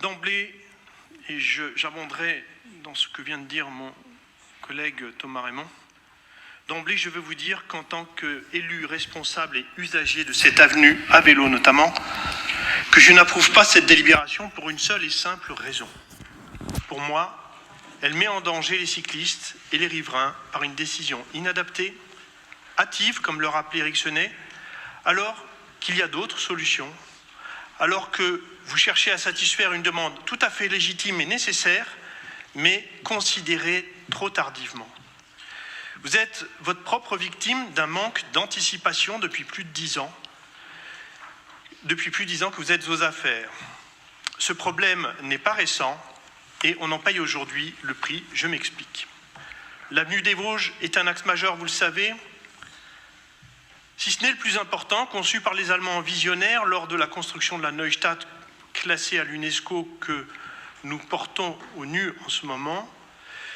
D'emblée, et j'abonderai dans ce que vient de dire mon collègue Thomas Raymond, d'emblée je veux vous dire qu'en tant qu'élu responsable et usager de cette avenue, à vélo notamment, que je n'approuve pas cette délibération pour une seule et simple raison. Pour moi, elle met en danger les cyclistes et les riverains par une décision inadaptée, hâtive, comme le rappelait Éric Senet, alors qu'il y a d'autres solutions, alors que vous cherchez à satisfaire une demande tout à fait légitime et nécessaire, mais considérée trop tardivement. Vous êtes votre propre victime d'un manque d'anticipation depuis plus de 10 ans. Depuis plus de 10 ans que vous êtes aux affaires. Ce problème n'est pas récent et on en paye aujourd'hui le prix. Je m'explique. L'avenue des Vosges est un axe majeur, vous le savez, si ce n'est le plus important, conçu par les Allemands visionnaires lors de la construction de la Neustadt, classée à l'UNESCO, que nous portons au nu en ce moment.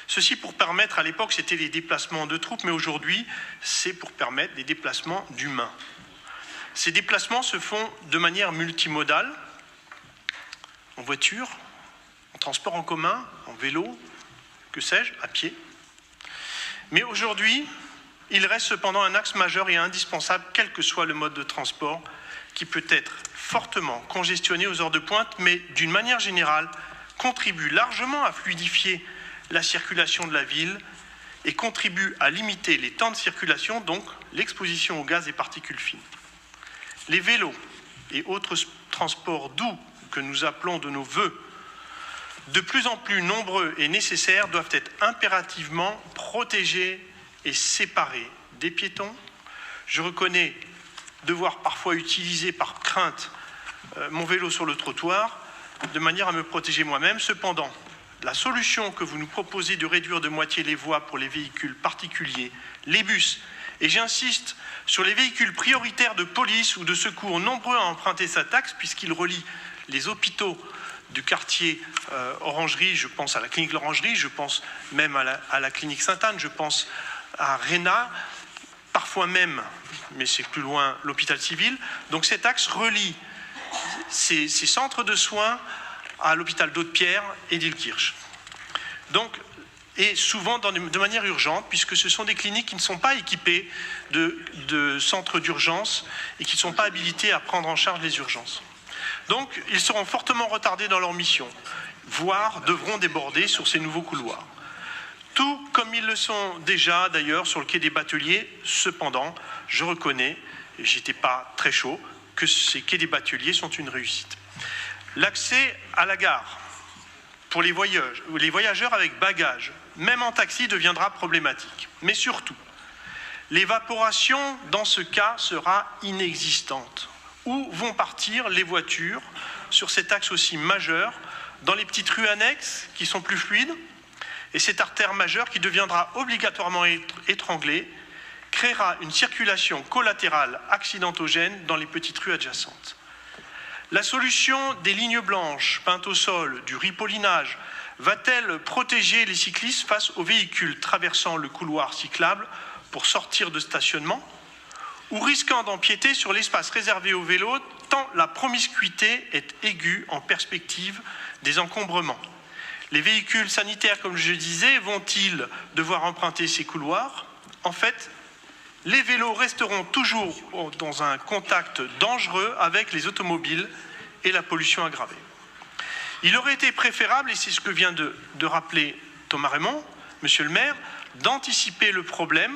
Ceci pour permettre, à l'époque, c'était les déplacements de troupes, mais aujourd'hui, c'est pour permettre des déplacements d'humains. Ces déplacements se font de manière multimodale, en voiture, en transport en commun, en vélo, que sais-je, à pied. Mais aujourd'hui, il reste cependant un axe majeur et indispensable, quel que soit le mode de transport, qui peut être fortement congestionné aux heures de pointe, mais d'une manière générale, contribue largement à fluidifier la circulation de la ville et contribue à limiter les temps de circulation, donc l'exposition aux gaz et particules fines. Les vélos et autres transports doux que nous appelons de nos vœux, de plus en plus nombreux et nécessaires, doivent être impérativement protégés et séparés des piétons. Je reconnais devoir parfois utiliser par crainte mon vélo sur le trottoir, de manière à me protéger moi-même. Cependant, la solution que vous nous proposez de réduire de moitié les voies pour les véhicules particuliers, les bus, et j'insiste sur les véhicules prioritaires de police ou de secours, nombreux à emprunter cet axe puisqu'ils relient les hôpitaux du quartier Orangerie, je pense à la clinique L'Orangerie, je pense même à la clinique Sainte-Anne, je pense à Réna, parfois même, mais c'est plus loin, l'hôpital civil. Donc cet axe relie ces centres de soins à l'hôpital d'Aude-Pierre et d'Illkirch. Donc, et souvent de manière urgente, puisque ce sont des cliniques qui ne sont pas équipées de centres d'urgence et qui ne sont pas habilités à prendre en charge les urgences. Donc, ils seront fortement retardés dans leur mission, voire devront déborder sur ces nouveaux couloirs. Tout comme ils le sont déjà, d'ailleurs, sur le quai des Bateliers. Cependant, je reconnais, et j'étais pas très chaud, que ces quais des Bateliers sont une réussite. L'accès à la gare pour les voyageurs avec bagages, même en taxi, deviendra problématique. Mais surtout, l'évaporation, dans ce cas, sera inexistante. Où vont partir les voitures sur cet axe aussi majeur, dans les petites rues annexes qui sont plus fluides, et cette artère majeure qui deviendra obligatoirement étranglée, créera une circulation collatérale accidentogène dans les petites rues adjacentes. La solution des lignes blanches peintes au sol, du ripollinage, va-t-elle protéger les cyclistes face aux véhicules traversant le couloir cyclable pour sortir de stationnement ou risquant d'empiéter sur l'espace réservé aux vélos tant la promiscuité est aiguë en perspective des encombrements? Les véhicules sanitaires, comme je disais, vont-ils devoir emprunter ces couloirs? En fait, les vélos resteront toujours dans un contact dangereux avec les automobiles et la pollution aggravée. Il aurait été préférable, et c'est ce que vient de rappeler Thomas Raymond, monsieur le maire, d'anticiper le problème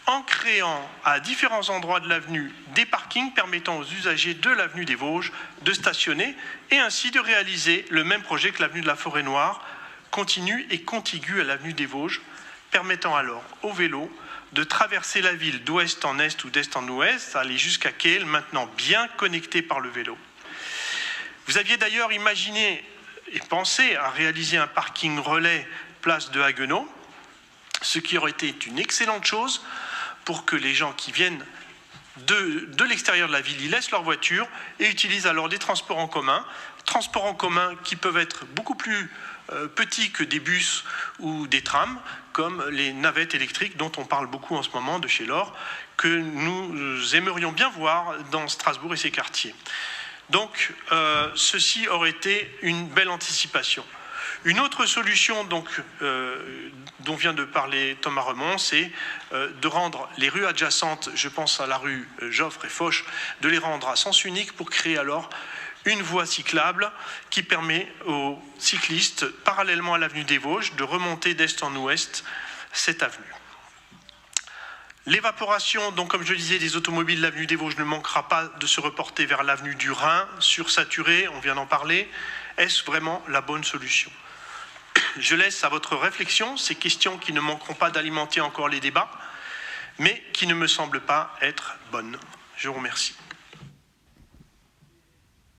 en créant à différents endroits de l'avenue des parkings permettant aux usagers de l'avenue des Vosges de stationner et ainsi de réaliser le même projet que l'avenue de la Forêt-Noire, continue et contiguë à l'avenue des Vosges, permettant alors aux vélos de traverser la ville d'ouest en est ou d'est en ouest, aller jusqu'à Kehl, maintenant bien connecté par le vélo. Vous aviez d'ailleurs imaginé et pensé à réaliser un parking relais place de Haguenau, ce qui aurait été une excellente chose pour que les gens qui viennent de l'extérieur de la ville y laissent leur voiture et utilisent alors des transports en commun qui peuvent être beaucoup plus petits que des bus ou des trams, comme les navettes électriques dont on parle beaucoup en ce moment de chez Laure, que nous aimerions bien voir dans Strasbourg et ses quartiers. Donc, ceci aurait été une belle anticipation. Une autre solution donc, dont vient de parler Thomas Remond, c'est de rendre les rues adjacentes, je pense à la rue Joffre et Foch, de les rendre à sens unique pour créer alors une voie cyclable qui permet aux cyclistes, parallèlement à l'avenue des Vosges, de remonter d'est en ouest cette avenue. L'évaporation, donc comme je le disais, des automobiles de l'avenue des Vosges ne manquera pas de se reporter vers l'avenue du Rhin, sursaturée, on vient d'en parler. Est-ce vraiment la bonne solution ? Je laisse à votre réflexion ces questions qui ne manqueront pas d'alimenter encore les débats, mais qui ne me semblent pas être bonnes. Je vous remercie.